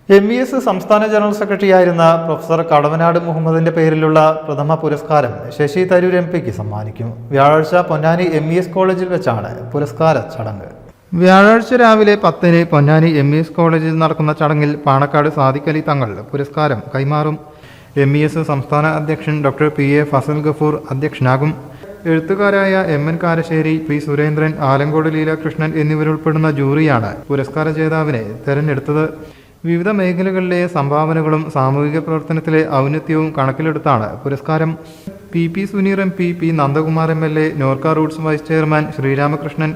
MES സംസ്ഥാന general സെക്രട്ടറിയായിരുന്ന professor Kadavanad മുഹമ്മദിന്റെ പേരിലുള്ള പ്രഥമ പുരസ്കാരം ശശി തരൂർ MP സമ്മാനിക്കും. വ്യാഴാഴ്ച പൊന്നാനി MES കോളേജിൽ വെച്ചാണ് പുരസ്കാര ചടങ്ങ്. വ്യാഴാഴ്ച രാവിലെ 10-ന് പൊന്നാനി MES കോളേജിൽ നടക്കുന്ന ചടങ്ങിൽ പാണക്കാട് സാദിഖ് അലി തങ്ങൾ പുരസ്കാരം കൈമാറും. MES സംസ്ഥാന അധ്യക്ഷൻ ഡോക്ടർ PA ഫസൽ ഗഫൂർ അധ്യക്ഷനാകും. എഴുത്തുകാരായ MN കാരശ്ശേരി, P സുരേന്ദ്രൻ, ആലങ്കോട് ലീലാകൃഷ്ണൻ എന്നിവരുൾപ്പെടുന്ന ജൂറിയാണ് പുരസ്കാര ജേതാവിനെ തെരഞ്ഞെടുത്തത്. വിവിധ മേഖലകളിലെ സംഭാവനകളും സാമൂഹിക പ്രവർത്തനത്തിലെ ഔന്നത്യവും കണക്കിലെടുത്താണ് പുരസ്കാരം. PP Suneer MP, P Nandakumar MLA, Norka roots vice chairman Sreeramakrishnan,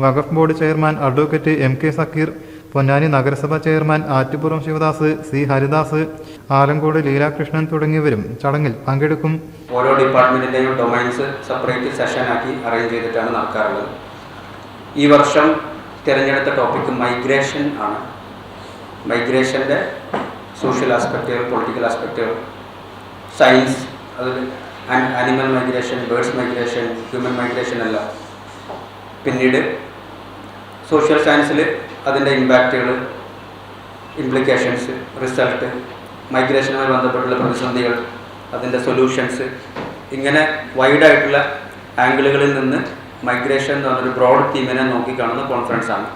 Waqf board chairman advocate MK Sakkeer, Ponnani നഗരസഭ ചെയർമാൻ ആറ്റുപുറം ശിവദാസ്, C ഹരിദാസ്, ആലങ്കോട് ലീലാകൃഷ്ണൻ തുടങ്ങിയവരും ചടങ്ങിൽ പങ്കെടുക്കും. ഓരോ ഡിപ്പാർട്ട്മെന്റിന്റെയും ഡൊമൈൻസ് സെപ്പറേറ്റ് സെഷൻ ആക്കി അറേഞ്ച് ചെയ്തിട്ടാണ് നടക്കാറുള്ളത്. ഈ വർഷം തിരഞ്ഞെടുത്ത ടോപ്പിക് മൈഗ്രേഷൻ ആണ്. മൈഗ്രേഷൻ്റെ സോഷ്യൽ ആസ്പെക്റ്റുകൾ, പൊളിറ്റിക്കൽ ആസ്പെക്റ്റുകൾ, സയൻസ്, അതിൽ animal migration, birds migration, human migration എല്ലാം. പിന്നീട് സോഷ്യൽ സയൻസിൽ അതിൻ്റെ ഇമ്പാക്റ്റുകൾ, ഇംപ്ലിക്കേഷൻസ്, റിസൾട്ട്, മൈഗ്രേഷനുമായി ബന്ധപ്പെട്ടുള്ള പ്രതിസന്ധികൾ, അതിൻ്റെ സൊല്യൂഷൻസ്, ഇങ്ങനെ വൈഡായിട്ടുള്ള ആംഗിളുകളിൽ നിന്ന് മൈഗ്രേഷൻ എന്ന് പറഞ്ഞൊരു ബ്രോഡ് തീമിനെ നോക്കിക്കാണുന്ന കോൺഫറൻസാണ്.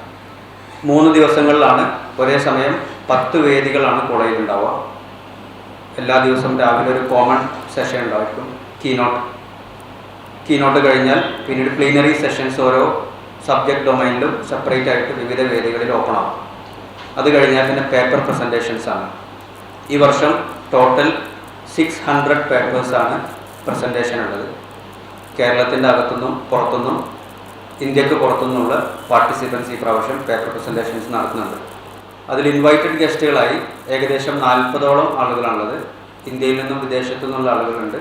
3 ദിവസങ്ങളിലാണ് ഒരേ സമയം 10 വേദികളാണ് കോളേജിൽ ഉണ്ടാവുക. എല്ലാ ദിവസവും രാവിലെ ഒരു കോമൺ സെഷൻ ഉണ്ടായിരിക്കും. കീനോട്ട് കഴിഞ്ഞാൽ പിന്നീട് പ്ലീനറി സെഷൻസ് ഓരോ സബ്ജക്ട് ഡൊമൈനിലും സെപ്പറേറ്റ് ആയിട്ട് വിവിധ വേദികളിൽ ഓപ്പൺ ആവും. അത് കഴിഞ്ഞാൽ പിന്നെ പേപ്പർ പ്രസൻറ്റേഷൻസ് ആണ്. ഈ വർഷം ടോട്ടൽ 600 പേപ്പേഴ്സാണ് പ്രസൻറ്റേഷൻ ഉള്ളത്. കേരളത്തിൻ്റെ അകത്തുനിന്നും പുറത്തുനിന്നും ഇന്ത്യക്ക് പുറത്തുനിന്നുള്ള പാർട്ടിസിപ്പൻസ് ഈ പ്രാവശ്യം പേപ്പർ പ്രസൻറ്റേഷൻസ് നടത്തുന്നുണ്ട്. അതിൽ ഇൻവൈറ്റഡ് ഗസ്റ്റുകളായി ഏകദേശം 40ഓളം ആളുകളാണുള്ളത്. ഇന്ത്യയിൽ നിന്നും വിദേശത്തു നിന്നുള്ള ആളുകളുണ്ട്.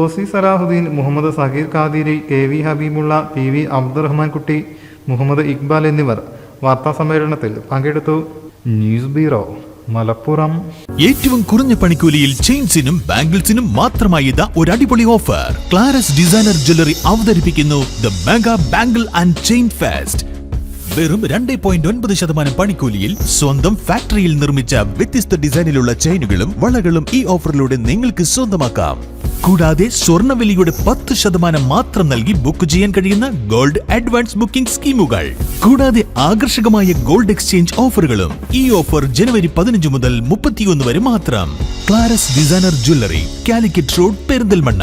OC സലാഹുദ്ദീൻ, മുഹമ്മദ് സഗീർ ഖാദിരി, KV ഹബീബുള്ള, PV അബ്ദുറഹ്മാൻ കുട്ടി, മുഹമ്മദ് ഇക്ബാൽ എന്നിവർ വാർത്താസമ്മേളനത്തിൽ പങ്കെടുത്തു. News bureau, Malappuram. ഏറ്റവും കുറഞ്ഞ പണിക്കൂലിയിൽ ചെയിൻസിനും ബാംഗിൾസിനും മാത്രമായി ഒരു അടിപൊളി ഓഫർ. ക്ലാരസ് ഡിസൈനർ ജ്വല്ലറി അവതരിപ്പിക്കുന്നു the mega bangle and chain fest. വെറും 2.9% പണിക്കൂലിയിൽ സ്വന്തം ഫാക്ടറിയിൽ നിർമ്മിച്ച വ്യത്യസ്ത ഡിസൈനിലുള്ള ചെയിനുകളും വളകളും ഈ ഓഫറിലൂടെ നിങ്ങൾക്ക് സ്വന്തമാക്കാം. കൂടാതെ സ്വർണ്ണവിലയുടെ 10% മാത്രം നൽകി ബുക്ക് ചെയ്യാൻ കഴിയുന്ന ഗോൾഡ് അഡ്വാൻസ് ബുക്കിംഗ് സ്കീമുകൾ. കൂടാതെ ആകർഷകമായ ഗോൾഡ് എക്സ്ചേഞ്ച് ഓഫറുകളും. ഈ ഓഫർ ജനുവരി 15 മുതൽ 31 വരെ മാത്രം. ക്ലാരസ് designer jewellery, Calicut road, Perinthalmanna.